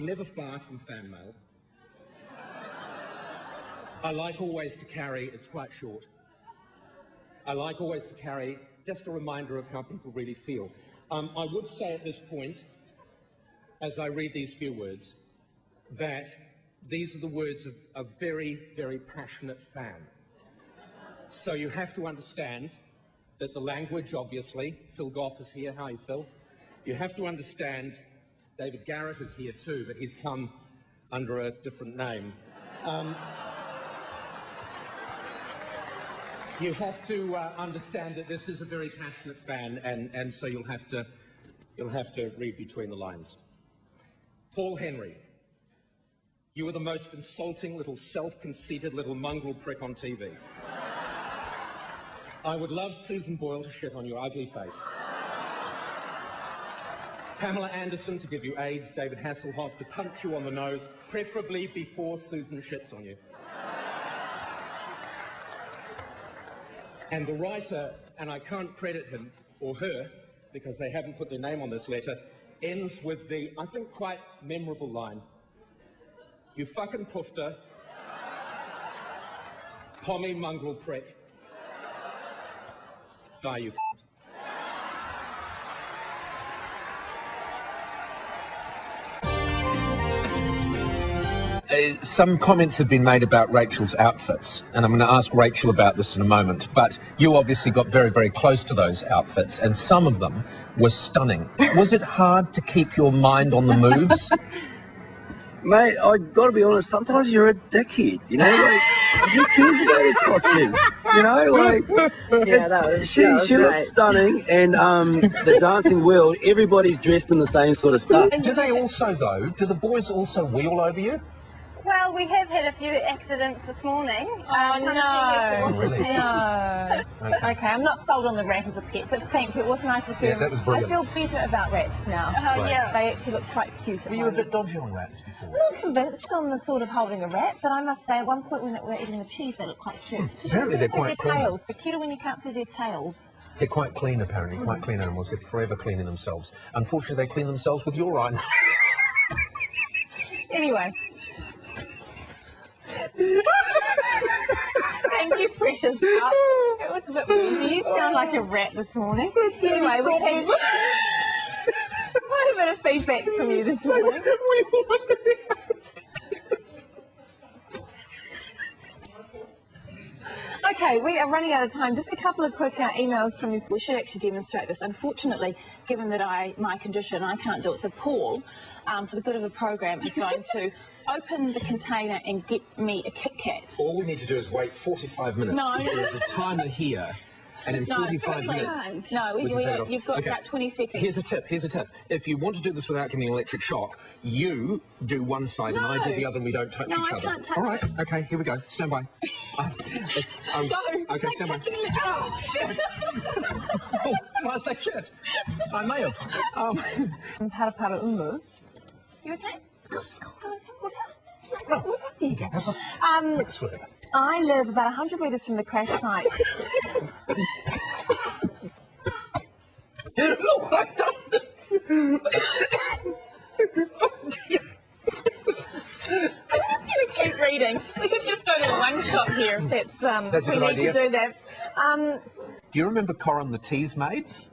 Never far from fan mail. I like always to carry, it's quite short. I like always to carry just a reminder of how people really feel. I would say at this point, as I read these few words, that these are the words of a very, very passionate fan. So you have to understand that the language, obviously, Phil Goff is here. How are you, Phil? You have to understand David Garrett is here too, but he's come under a different name. You have to understand that this is a very passionate fan, and so you'll have to read between the lines. Paul Henry, you were the most insulting little self-conceited little mongrel prick on TV. I would love Susan Boyle to shit on your ugly face. Pamela Anderson to give you AIDS, David Hasselhoff to punch you on the nose, preferably before Susan shits on you. And the writer, and I can't credit him or her, because they haven't put their name on this letter, ends with the, I think, quite memorable line, "You fucking poofter, pommy mongrel prick, die you cunt." Some comments have been made about Rachel's outfits, and I'm going to ask Rachel about this in a moment, but you obviously got very, very close to those outfits, and some of them were stunning. Was it hard to keep your mind on the moves? Mate, I got to be honest, sometimes you're a dickhead, you know, like, who cares about your costume? You know, like, yeah, she looks stunning, and the dancing world, everybody's dressed in the same sort of stuff. Do they also, though, do the boys also wheel over you? Well, we have had a few accidents this morning. Oh, no. Really? No. Okay, I'm not sold on the rat as a pet, but thank you. It was nice to see Yeah, that was brilliant. I feel better about rats now. Oh, yeah. They actually look quite cute. Were you a bit dodgy on rats before? I'm not convinced on the thought of holding a rat, but I must say at one point when we were eating the cheese, they look quite cute. Apparently they're quite their clean. tails. They're cuter when you can't see their tails. They're quite clean, apparently, quite clean animals. They're forever cleaning themselves. Unfortunately, they clean themselves with urine. Anyway. Thank you, precious pup. It was a bit wheezy. You sound like a rat this morning. Anyway, we came quite a bit of feedback from you this morning. Okay, we are running out of time. Just a couple of quick emails from this. We should actually demonstrate this. Unfortunately, given that my condition, I can't do it. So Paul, for the good of the program, is going to open the container and get me a Kit Kat. All we need to do is wait 45 minutes. No. Because there's a timer here, and in 45 minutes... No, you've got about 20 seconds. Here's a tip. If you want to do this without getting an electric shock, you do one side and I do the other, and we don't touch each other. No, I can't touch All right, it. Okay, here we go. Stand by. Go. Okay, stand by. Oh, shit. Oh, did I say shit? I may have. Para Umu. You okay? Quick swim. I live about 100 metres from the crash site. Look, I've done it. I'm just going to keep reading. We could just go to one shot here if that's a we good need idea. to do that. Do you remember Corin the Teasmaids?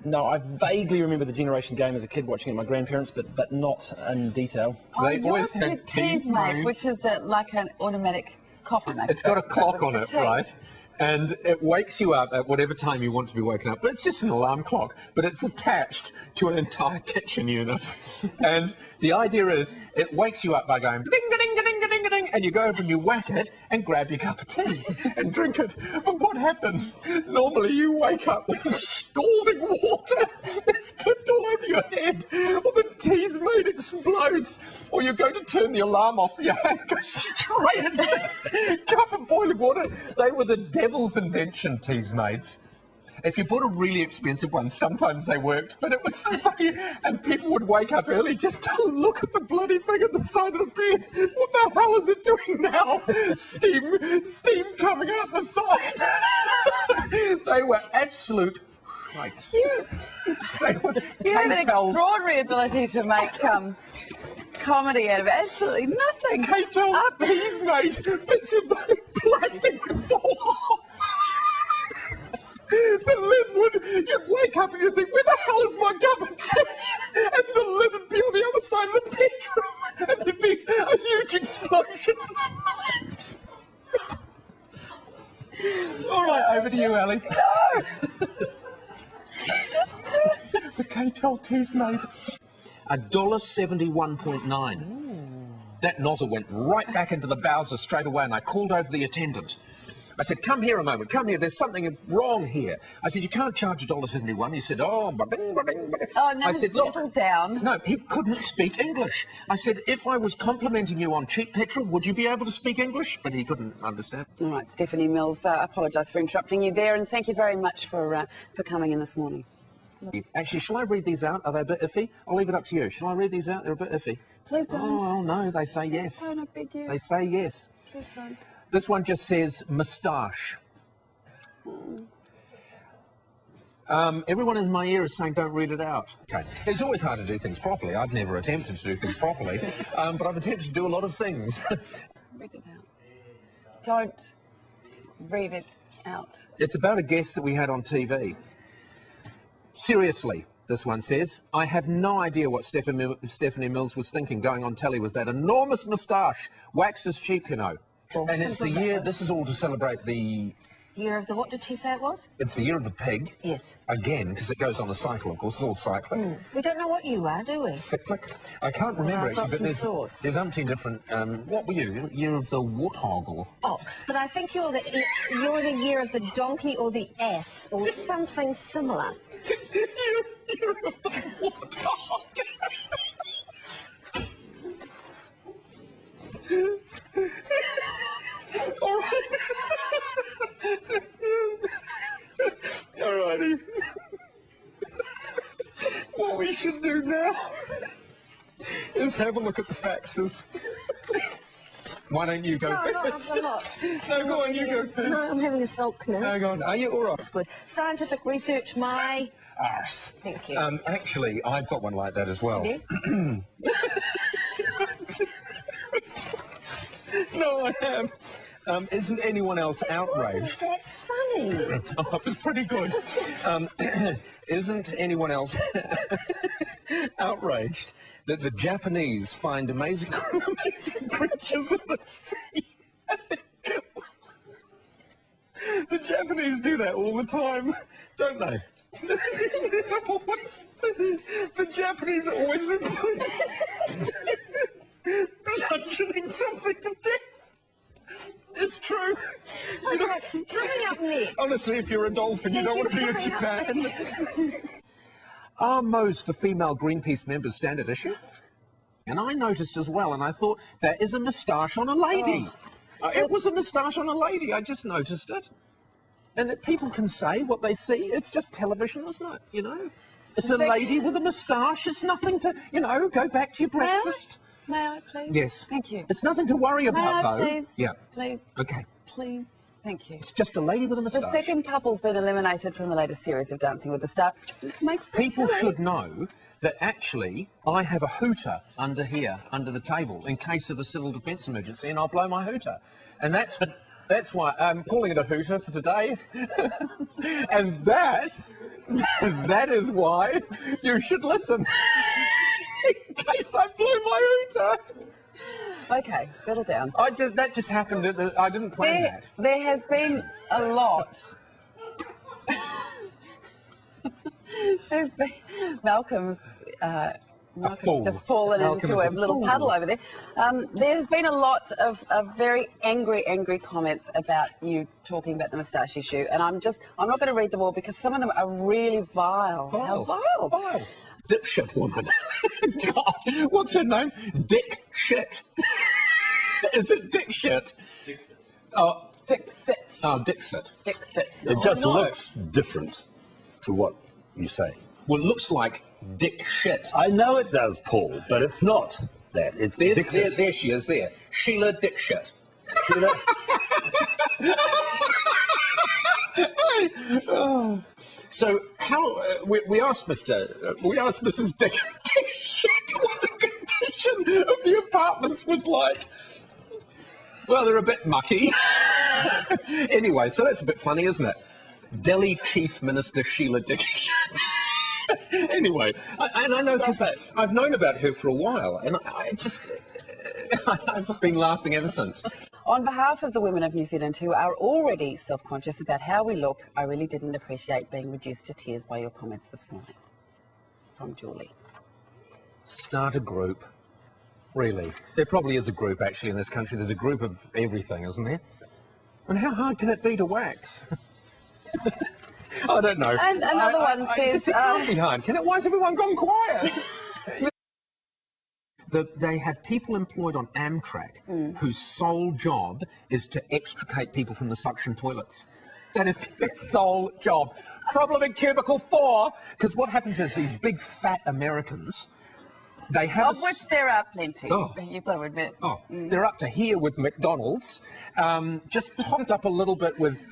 No, I vaguely remember the Generation Game as a kid watching it with my grandparents, but not in detail. They always had Teasmate, which is like an automatic coffee maker. It's got a clock on it, tea. right? And it wakes you up at whatever time you want to be woken up. But it's just an alarm clock, but it's attached to an entire kitchen unit. And the idea is it wakes you up by going ding-a-ding-a-ding-a-ding-a-ding, and you go over and you whack it and grab your cup of tea and drink it. But what happens? Normally you wake up with scalding water that's tipped all over your head, or the Teasmade explodes, or you go to turn the alarm off and your hand goes straight into the cup of boiling water. They were the devil's invention, Teasmades. If you bought a really expensive one, sometimes they worked, but it was so funny, and people would wake up early just to look at the bloody thing at the side of the bed. What the hell is it doing now? Steam coming out the side. They were absolute shite. You have an extraordinary ability to make comedy out of it. Absolutely nothing. K-Tel, he's made bits of plastic would fall off. The lid would, you'd wake up and you'd think, where the hell is my cup of tea? And the lid would be on the other side of the bedroom, and there'd be a huge explosion. All right, over to you, Ali. No! The K-Tel tea's made $1.71.9. That nozzle went right back into the Bowser straight away, and I called over the attendant. I said, come here a moment, come here, there's something wrong here. I said, you can't charge $1.71. He said, oh, ba-bing, ba-bing, ba-bing. Oh, no, I said, look, settle down. No, he couldn't speak English. I said, if I was complimenting you on cheap petrol, would you be able to speak English? But he couldn't understand. All right, Stephanie Mills, I apologise for interrupting you there, and thank you very much for coming in this morning. Actually, shall I read these out? Are they a bit iffy? I'll leave it up to you. Shall I read these out? They're a bit iffy. Please don't. Oh, no, they say Please yes. don't, I beg you. They say yes. Please don't. This one just says moustache. Everyone in my ear is saying don't read it out. Okay. It's always hard to do things properly. I've never attempted to do things properly, but I've attempted to do a lot of things. Read it out. Don't read it out. It's about a guest that we had on TV. Seriously, this one says, I have no idea what Stephanie Mills was thinking going on telly with that enormous moustache. Wax is cheap, you know. And it's the year, this is all to celebrate the... Year of the, what did she say it was? It's the year of the pig. Yes. Again, because it goes on a cycle, of course, it's all cyclic. We don't know what you are, do we? Cyclic? I can't remember, I've got actually, some but thoughts. there's umpteen different... what were you? Year of the warthog or... Ox. But I think you're the year of the donkey or the ass or something similar. Year of the warthog. Alrighty. What we should do now is have a look at the faxes. Why don't you go first? I'm not. No, go on, you go first. No, I'm having a sulk now. No, go on. Are you all right? That's good. Scientific research, my Arse. Thank you. Actually, I've got one like that as well. No, I have. Isn't anyone else outraged? That's funny. Oh, it was pretty good. Isn't anyone else outraged that the Japanese find amazing creatures in the sea? The Japanese do that all the time, don't they? The Japanese are always bludgeoning something to death. It's true. Coming up next. Honestly, if you're a dolphin, you don't want to be in Japan. Are Mo's for female Greenpeace members standard issue? And I noticed as well, and I thought, that is a moustache on a lady. It was a moustache on a lady, I just noticed it. And that people can say what they see, it's just television, isn't it? You know? It's a lady with a moustache, it's nothing to, you know, go back to your breakfast. May I, please? Yes. Thank you. It's nothing to worry about, though. Please? Yeah. Please? Okay. Please? Thank you. It's just a lady with a moustache. The second couple's been eliminated from the latest series of Dancing with the Stars. Makes People should know that actually I have a hooter under here, under the table, in case of a civil defence emergency, and I'll blow my hooter. And that's why I'm calling it a hooter for today. And that is why you should listen. In case I blew my hooter. Okay, settle down. That just happened. I didn't plan that. There has been a lot. Malcolm's just fallen into a little puddle over there. There's been a lot of very angry comments about you talking about the moustache issue, and I'm not going to read them all because some of them are really vile. How vile? Vile. Dipshit woman. God, what's her name? Dick Shit. Is it Dick Shit? Dixit. Oh, Dixit. Oh, Dixit. Dixit. It just looks different to what you say. Well, it looks like Dick Shit. I know it does, Paul, but it's not that. It's Dixit. There she is, there. Sheila Dick Shit. Sheila? So how we asked Mrs. Dick Shit what the condition description of the apartments was like, well, they're a bit mucky. Anyway, so that's a bit funny, isn't it? Delhi Chief Minister Sheila Dixit. Anyway, I know because I've known about her for a while, and I've been laughing ever since. On behalf of the women of New Zealand who are already self-conscious about how we look, I really didn't appreciate being reduced to tears by your comments this morning. From Julie. Start a group. Really? There probably is a group, actually, in this country. There's a group of everything, isn't there? And how hard can it be to wax? I don't know. And another one says... It can't be hard, can it? Why has everyone gone quiet? They have people employed on Amtrak whose sole job is to extricate people from the suction toilets. That is their sole job. Problem in cubicle 4, because what happens is these big fat Americans, they have... Of which there are plenty, you've got to admit. They're up to here with McDonald's, just topped up a little bit with,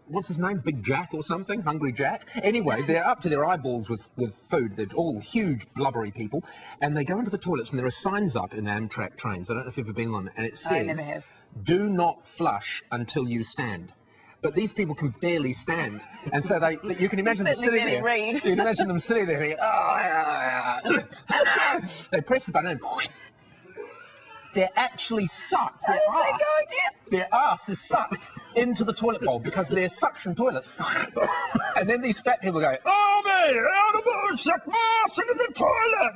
what's his name, Big Jack or something, Hungry Jack. Anyway, they're up to their eyeballs with food. They're all huge, blubbery people. And they go into the toilets and there are signs up in Amtrak trains. I don't know if you've ever been on it. And it says, I never have. Do not flush until you stand. But these people can barely stand, and so you can imagine them sitting there. You can imagine them sitting there. They press the button, and they're actually sucked. Their ass is sucked into the toilet bowl because they're suction toilets. And then these fat people go, "Oh man, I'm gonna suck my ass into the toilet."